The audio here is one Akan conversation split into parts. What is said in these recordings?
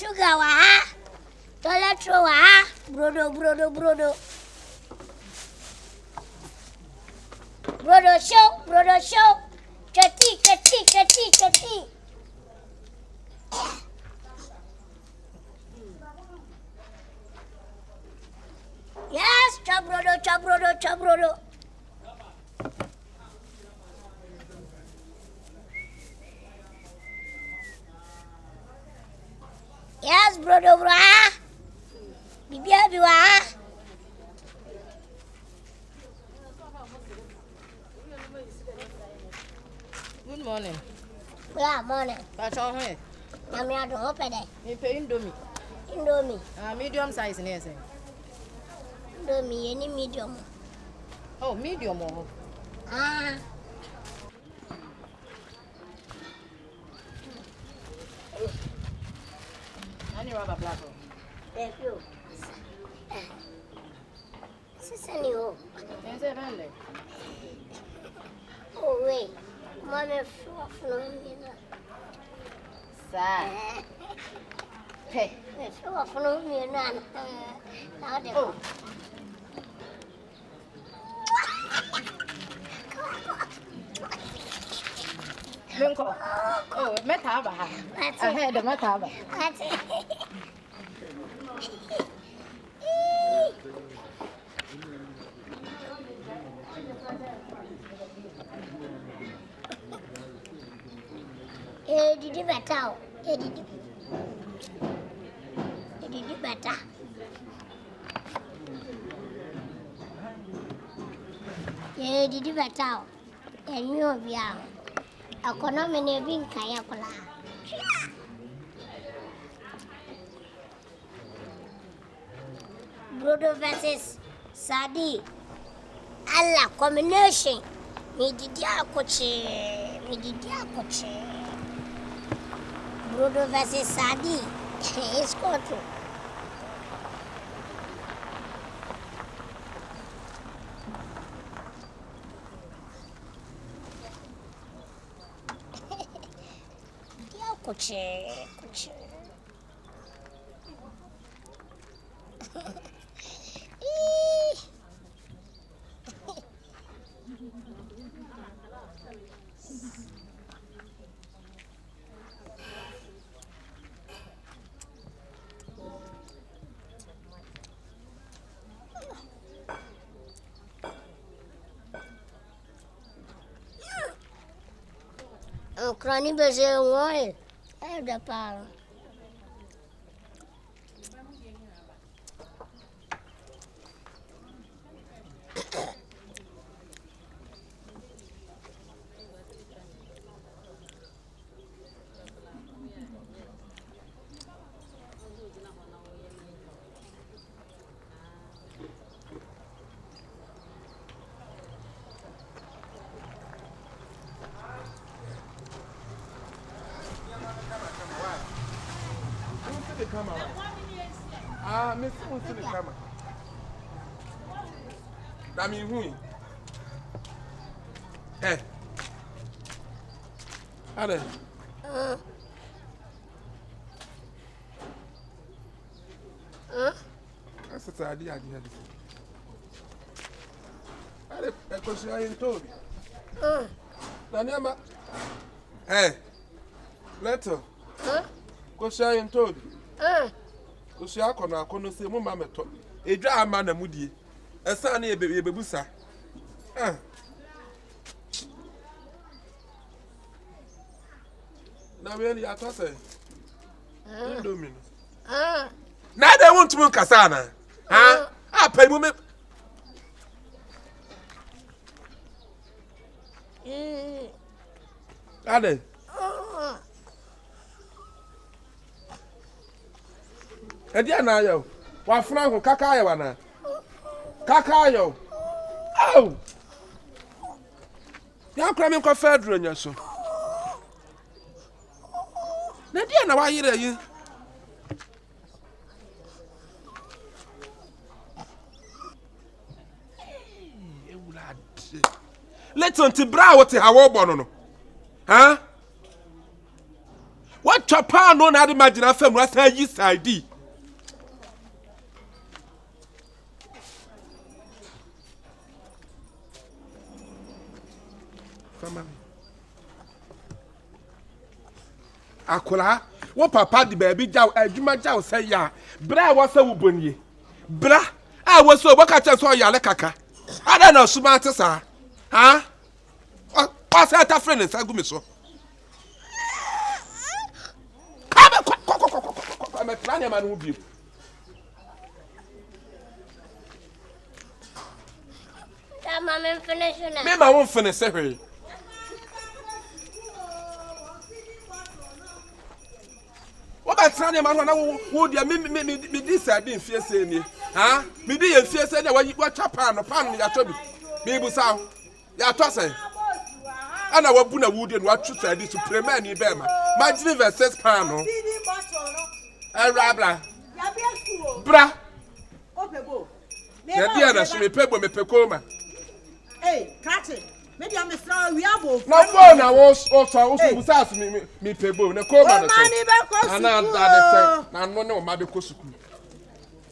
sugar wa. Toilet roll wa. Brodo. Brodo show. Chati. Yes, chabrodo. Yes, brodo bra. Bibia biwa. Good morning. Yeah, morning. But how are you? I'm here to open it. Me pay Indomie. Medium size, yes. Indomie, any medium. Oh, medium. Ah. Any rubber black. Thank you. Sisani ho. Yes, I Oh wait. Mommy flow. Sir. Hey. Flow me na. Now they. Oh. Lunko. Oh, metaba. I had the metaba. That's it. Did you better? Did you better? Did you better? And you be out. I could not many being kayakola. Brodo versus Sadi. Allah combination. Me did ya coche. Brodo versus Sadi. It's got to. Coche. Crani beze ngoi. Ada pal. Miss wants to the camera. I mean, who? Hey. Addo. That's the idea. Addo, because I ain't told you. Nanyama. Hey. Letter. Because I ain't told you. Because I can't say, Mamma, a dry man, a moody. A son, a baby, babusa. Now, really, I toss it. Now they want to move Cassana. I pay women. Addo. Ediana yo, wa franco kakayo wana. Kakayo. Oh. Ya kra me kwa fedro nya so. Na dia na wa yire yi. Let's on to bra what ha wo bono no. Huh? What chapa no na de magina fam rasa yi side. Fama. Akola, wo papa di baby jaw adwuma jaw say ya. Bra wo say wo bonnie. Bra, wo so bo ka che so ya le kaka. Ada na suma te sa. Ha? O say ta friend say gu me so. I'm a plan man who be. Mama finish now. Me ma won't finish say. What about trying man who dia me this I didn't fear say ni. Ha? Me dey fear say that what chapa no pan ya to bi. Me bu sa. Ya to say. Ana wabu na wood and what truth I did to premier ni be ma. Imagine versus pan no. Rabla. Bra. Opebo. Ya dia na so me pebo me pekoma. Hey, Kati. Maybe I'm Mr. Wiabo. Na phone na wo busa so me pebo na koma na so. Ana da say na no ne o ma be ko suku.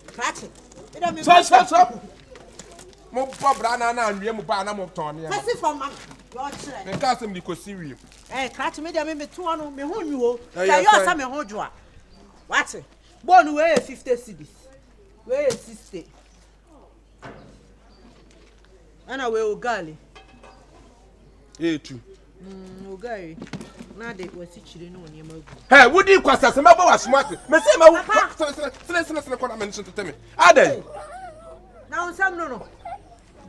Kati. So. Mo bobra na anwie mu ba na mo ton ya. Pesi for man. Your chere. Me ka sem di ko siwi. Eh, Kati me dia me to anu me hu nwu o. Say you say me hu jo a. What? Bone we 50 cedis. We 60. Ana we ogali. Etu. Ogali. Na de wasi chire no onyema gu. Hey, wudi kwasa se mabo wa smart. Me say ma sene ko na mention to me. Ade. Na unsam no.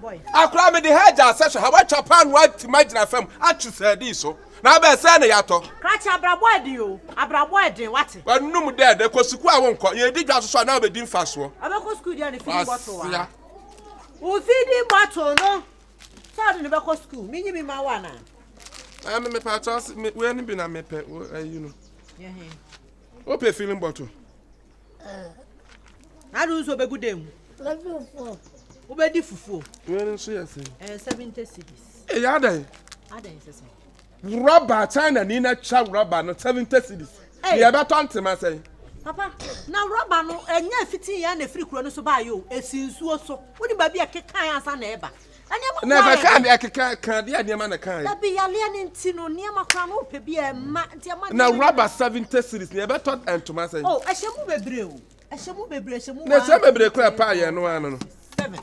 Boy. Akura me the hair session. How what Japan what imagine fam. Atu say this so. Na be say na yato. Krachi abrabo edi o. Abrabo edi what? Wa num de de kosuku a wonko. Ye di dwa so na be di mfa so. Abeko school dia ne feeding bottle wa. O feeding bottle no. Child ne be ko school. Me nyi mi ma wa na. Me pa chance we ni bi na me pe you know. Yeah he. O pe feeling bottle. Na do so be good dem. Fufu. O be di fufu. We ni so yes. 70 cedis. Eh ya dai. Adan sese. Rubber China ni na cha rubber no 70 cedis. Ye be to antema say. Papa, na rubber no enya fitin ya na free kuro no so ba yo. Esinsuo so. Woni ba bia kekan ansa na eba. Na fa kan ya kan dia dia na kan. Da bi yale ani ntino niam akra no pe bia ma ntiama. Na rubber 70 cedis ni be to antoma say. Oh, ehemu bebre o. Ehemu bebre, ehemu. Na se bebre kura pa ye no ano no. 7.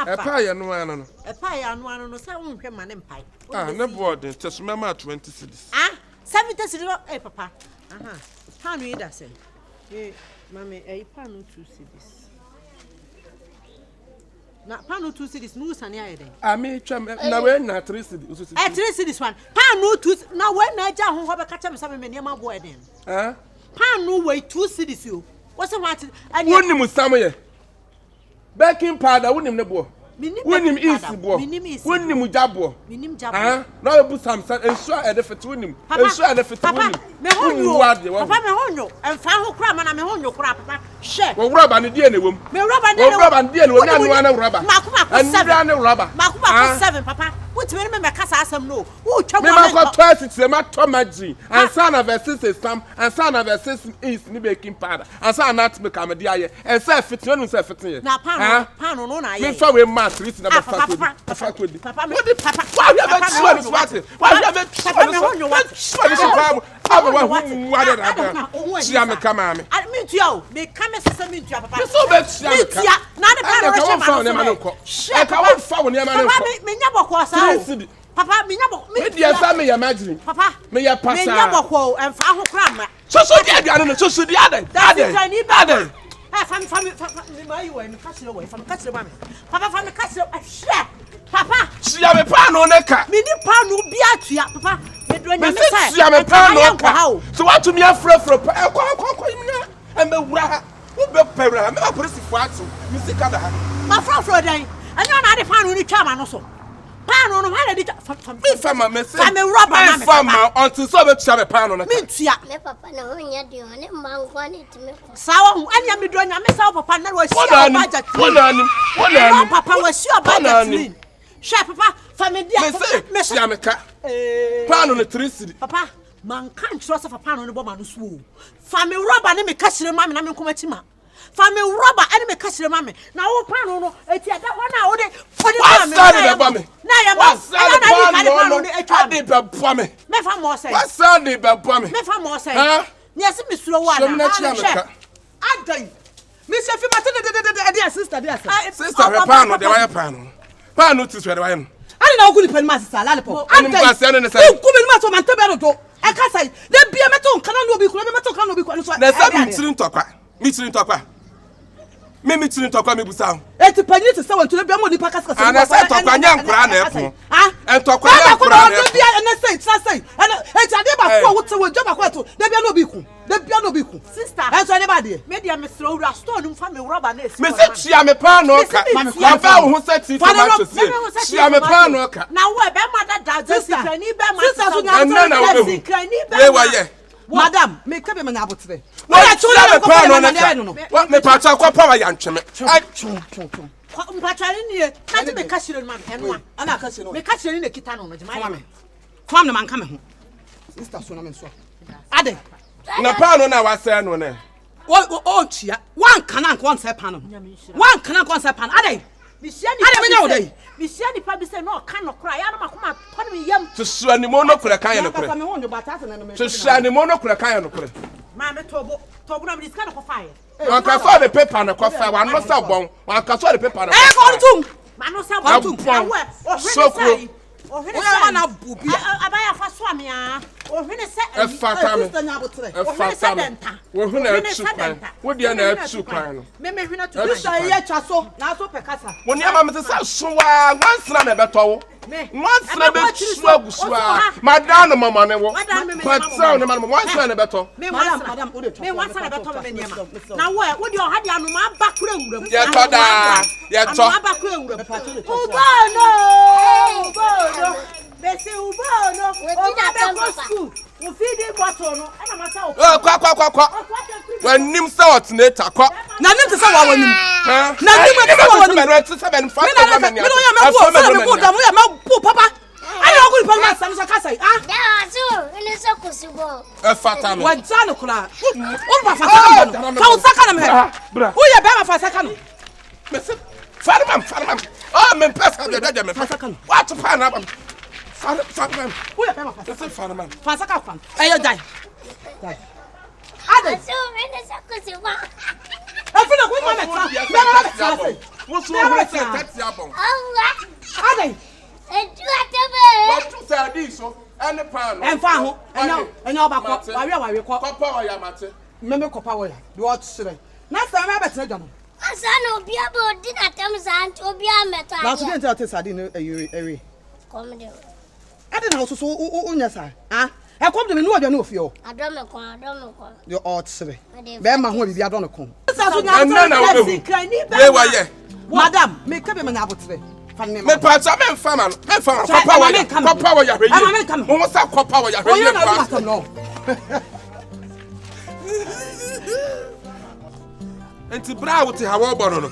E pa ye no ano no. E pa ye ano no say wonhwe ma ne mpai. Ah, na board test mema 20 cedis. Ah, 70 cedis. Eh papa. Aha. Panu yi da say. Eh, mama, panu 2 cedis. Na panu 2 cedis no sane aye den. Ami twam na we na 3 cedis. 3 cedis one. Panu 2 na we na aja ho be ka cha me sa me niam abo e den. Eh? Panu we 2 cedis yo. What's what? Woni mu samoye. Baking powder wonim ne bo. Wonim easy bo. Wonim jabo. Minim jabo. Ah, na we bu samsan enso e de fit wonim. Enso e de fit wonim. Me honyo. Papa me honyo. Emfa ho kra ma na me honyo kra papa. She. Wo rubber ne die ne wom. Me rubber ne. Wo rubber ne die ne woni anu na rubber. Makuma 7 ne rubber. Makuma 7 papa. Wotime me kasa asem no. Wo twa me ma ko twice se ma to magin. Ansa na versus sam, ansa na versus is ni baking powder. Ansa na at me ka me dia ye. Ensa fit wonu se fit ye. Na pano no na ye. Me fa we ma treat na papa. Papa me papa. Why you have sweat what? Why you have papa me honyo what? Aba wa hu wa da. Tia me kama me. Me ntua o. Me ka me sese me ntua papa. So be tia me ka. Na de pano we shema ma no ko. E ka won fa won e ma no ko. Papa me nya bokọ sa o. Papa me nya bokọ. Me dia sa me ya magini. Papa me ya pasa. Me nya bokọ emfa ho kra ma. So dia dia no so dia den. Aden. Eh fam me ma yi wo me ka sire wo fam ka sire ba me. Papa fam ka sire ahwe. Papa sia me pa no ne ka. Me ni pa no bi atua papa. Me do nya me say. Sia me pa no ka. So what to me afrafra pa e kwa imna. E me wura ha. Wo be pewra me ba polisi fo atu. Me sika da ha. Ma frafra dan. Anya na de pa no ni twa ma no so. Pano no hana di me fama me say me rubber na me fama until so be tia me pano na me tia me papa na ho nya de ho ne manko ne timi sawa hu anya me do nya me sawa papa na wa sia budget wona papa wa sia budget hwe papa family me say tia me ka pano ne 3 cedi papa Man can't trust of a pan on the bomb and swoo. Family rubber, and me catch the mammy, and I'm coming to family rubber, and me catch the mammy. Now, pan on it's that one hour for the mammy. What's that? I did a bomb. Me for more say. What's that? Me for more say. Huh? Yes, Miss Louisa. I done. Miss Effie, sister, dear sister, a pan on the wire pan. Pan notice where I am. I don't know who the master Lalipo. I'm saying, who and Tabero. I can't say, there be a metal cannot be metal cannot be. There's something to talk. Meeting talk. Mimi to talk me sound. It's a penny to someone to the Bamo de Pacas. And I said, talk on young Cran, and talk on and say, and it's a neighbor what's a job. There be no biku. There be no biku. Sister, answer anybody. Maybe I'm a throw a stone family rubber nest. Miss she am a pan or my vow who said she am a pan or now where Bama that sister, and Madam, make up a man about today. What me pacha kwa power yancheme. Pacha here. Can't be cashier man and one. And I cashier. Make cashier in the kitano. Come the man coming home. Sister Sonaman so. Addo. Na pan on our say no ne. Oh chia. One canan one say pan. One canan one say pan. Addo. Misiani Misiani probably say no cannot cry. I don't come upon me yam. To swani mono kura kan no kura. To swani mono kura kan no kura. Mama tobo na this kind of fire. One can saw the paper na coffee. One no say bon. One can saw the paper na. Eh go tum. Man no say bon. So cool. Oh hene say na bubi. Abaya fa so ame a. Oh hene say. Wo hene etu kwan. Wo dia na etu kwan no. Me hene to this ye twa so na so pekasa. Wo ne ma me say so wa wansra na beto wo. Wansra be twa gusua. Madam no mama ne wo. Patsau ne mama wansra na beto. Madam me wansra na beto me niam. Na wo di o ha dia no ma ba kura nwuram. Ye to da. Ye to. Ma ba kura nwuram. Ubono. Bese ubono. O ba go school. O feed bottle no. Ana mata o. Kwa. When nim say what na ta kwa. Na nim say wa wanim. Na nim say wa wanim. Me no ya ma bu papa. Ayi oguri pa ma san so kasa. Da so, ene so kusubo. Fatame. Wa jano kula. O ba fataka no. Ka o saka na me. O ye be ma fataka no. Mese farmam. Oh, men pesa de daje me fataka no. What pa na ba. Farmam. O ye be ma fataka. Mese farmam. Fataka fan. Ayo dai. Addo. So, ene so kusubo. Afina ko ma meta. Wo so ho se tati abon. Addo. Edu atebe. What to say this so any pan. En fa ho. Enyo ba ko. Wa we ko. Kopa wa ya mate. Me kopa wa ya. Do what sire. Na sa me be tena dwano. Asa no bia bo di na tem san to bia meto. Na so dey tell sadi no ewe. Come there. Addo na so unya sa. Ah. E kom de me no adwa no ofie o. Addo me kon. Yo all sire. Be ma ho bibia do no kon. Madam, me kebe me na abotre. Me pacha me fama papa wa ya hweyi mo sa papa wa ya hweyi pa enti bra wo te hawo bono no